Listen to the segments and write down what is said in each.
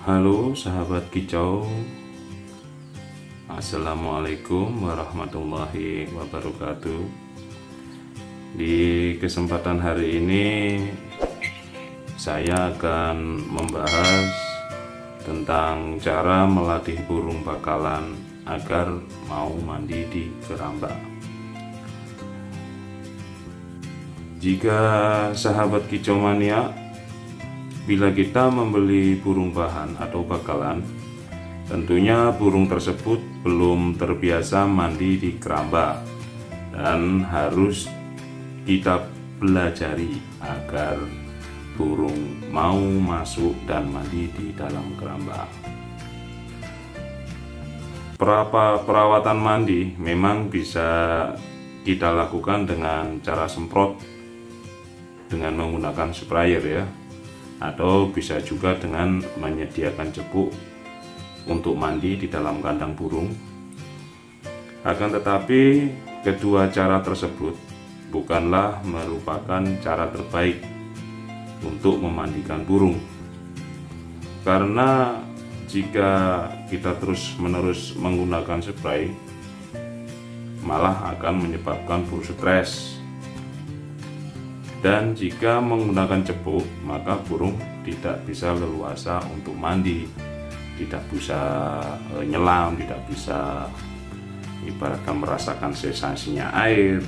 Halo sahabat kicau, Assalamualaikum warahmatullahi wabarakatuh. Di kesempatan hari ini saya akan membahas tentang cara melatih burung bakalan agar mau mandi di keramba. Jika sahabat kicau mania, bila kita membeli burung bahan atau bakalan, tentunya burung tersebut belum terbiasa mandi di keramba dan harus kita pelajari agar burung mau masuk dan mandi di dalam keramba. Perawatan mandi memang bisa kita lakukan dengan cara semprot dengan menggunakan sprayer ya, atau bisa juga dengan menyediakan cepuk untuk mandi di dalam kandang burung. Akan tetapi kedua cara tersebut bukanlah merupakan cara terbaik untuk memandikan burung, karena jika kita terus-menerus menggunakan spray malah akan menyebabkan burung stres. Dan jika menggunakan cepuk, maka burung tidak bisa leluasa untuk mandi, tidak bisa nyelam, tidak bisa ibaratkan merasakan sensasinya air.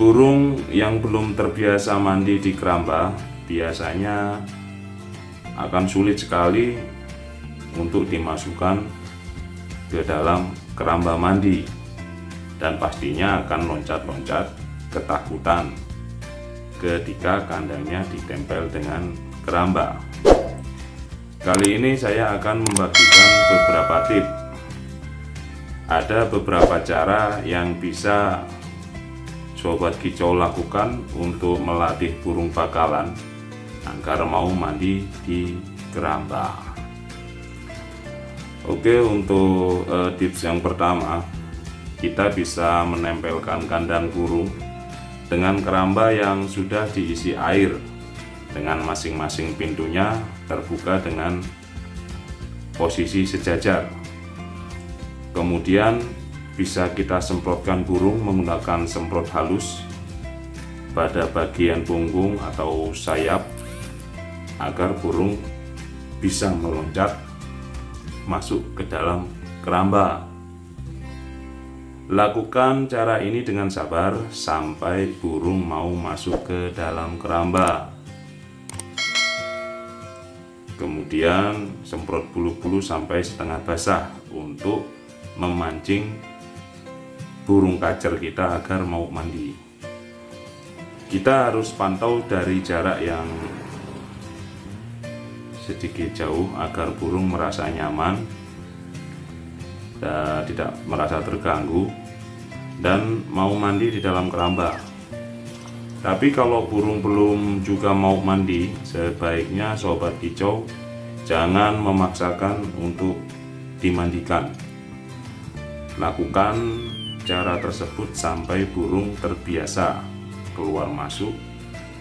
Burung yang belum terbiasa mandi di keramba biasanya akan sulit sekali untuk dimasukkan ke dalam keramba mandi, dan pastinya akan loncat-loncat ketakutan ketika kandangnya ditempel dengan keramba. Kali ini saya akan membagikan beberapa tips. Ada beberapa cara yang bisa sobat kicau lakukan untuk melatih burung bakalan agar mau mandi di keramba. Oke, untuk tips yang pertama, kita bisa menempelkan kandang burung dengan keramba yang sudah diisi air, dengan masing-masing pintunya terbuka dengan posisi sejajar. Kemudian bisa kita semprotkan burung menggunakan semprot halus pada bagian punggung atau sayap agar burung bisa meloncat masuk ke dalam keramba. Lakukan cara ini dengan sabar sampai burung mau masuk ke dalam keramba. Kemudian semprot bulu-bulu sampai setengah basah untuk memancing burung kacer kita agar mau mandi. Kita harus pantau dari jarak yang sedikit jauh agar burung merasa nyaman dan tidak merasa terganggu dan mau mandi di dalam keramba. Tapi kalau burung belum juga mau mandi, sebaiknya sobat kicau jangan memaksakan untuk dimandikan. Lakukan cara tersebut sampai burung terbiasa keluar masuk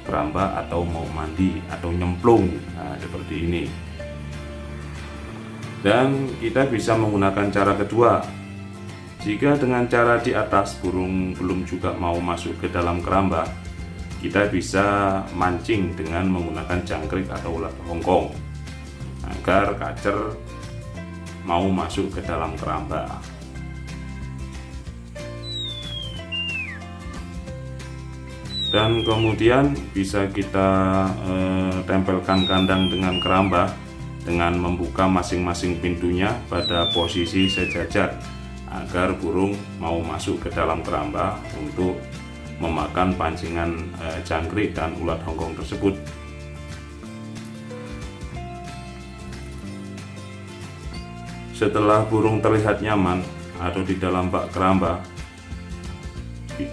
keramba atau mau mandi atau nyemplung. Nah, seperti ini. Dan kita bisa menggunakan cara kedua. Jika dengan cara di atas burung belum juga mau masuk ke dalam keramba, kita bisa mancing dengan menggunakan jangkrik atau ulat hongkong agar kacer mau masuk ke dalam keramba. Dan kemudian bisa kita tempelkan kandang dengan keramba dengan membuka masing-masing pintunya pada posisi sejajar agar burung mau masuk ke dalam keramba untuk memakan pancingan jangkrik dan ulat hongkong tersebut. Setelah burung terlihat nyaman atau di dalam bak keramba,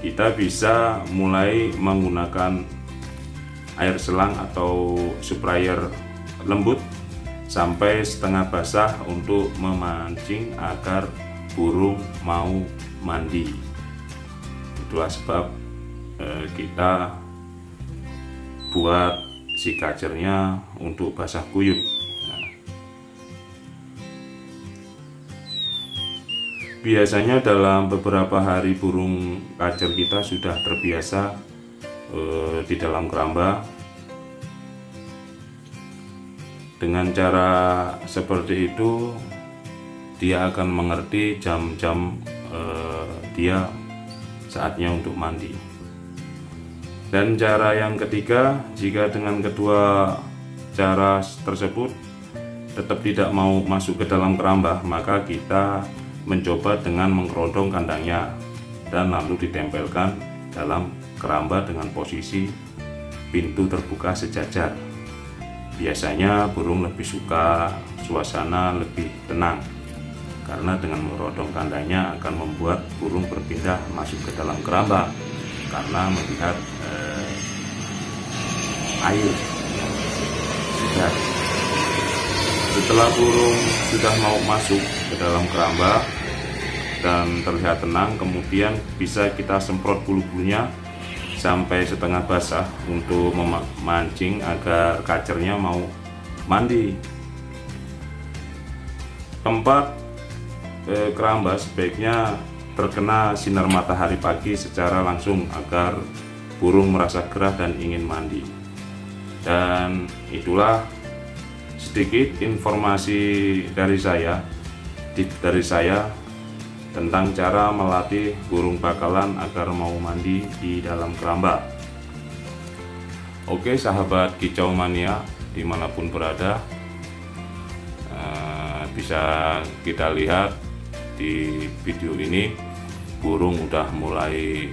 kita bisa mulai menggunakan air selang atau sprayer lembut sampai setengah basah untuk memancing agar burung mau mandi. Itulah sebab kita buat si kacernya untuk basah kuyup. Biasanya dalam beberapa hari burung kacer kita sudah terbiasa di dalam keramba. Dengan cara seperti itu dia akan mengerti jam-jam dia saatnya untuk mandi. Dan cara yang ketiga, jika dengan kedua cara tersebut tetap tidak mau masuk ke dalam keramba, maka kita mencoba dengan mengkerondong kandangnya dan lalu ditempelkan dalam keramba dengan posisi pintu terbuka sejajar. Biasanya burung lebih suka suasana lebih tenang, karena dengan mengkerondong kandangnya akan membuat burung berpindah masuk ke dalam keramba karena melihat air segar. Setelah burung sudah mau masuk ke dalam keramba dan terlihat tenang, kemudian bisa kita semprot bulu-bulunya sampai setengah basah untuk memancing agar kacernya mau mandi. Tempat keramba sebaiknya terkena sinar matahari pagi secara langsung agar burung merasa gerah dan ingin mandi. Dan itulah sedikit informasi dari saya tentang cara melatih burung bakalan agar mau mandi di dalam keramba. Oke sahabat kicau mania dimanapun berada, bisa kita lihat di video ini burung udah mulai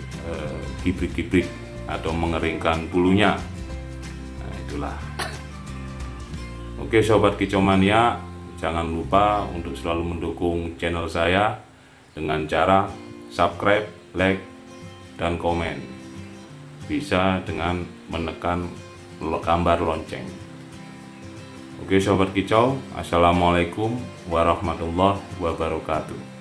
gibrik-gibrik atau mengeringkan bulunya. Nah, itulah. Oke sobat kicau mania, jangan lupa untuk selalu mendukung channel saya dengan cara subscribe, like, dan komen. Bisa dengan menekan gambar lonceng. Oke sobat kicau, assalamualaikum warahmatullahi wabarakatuh.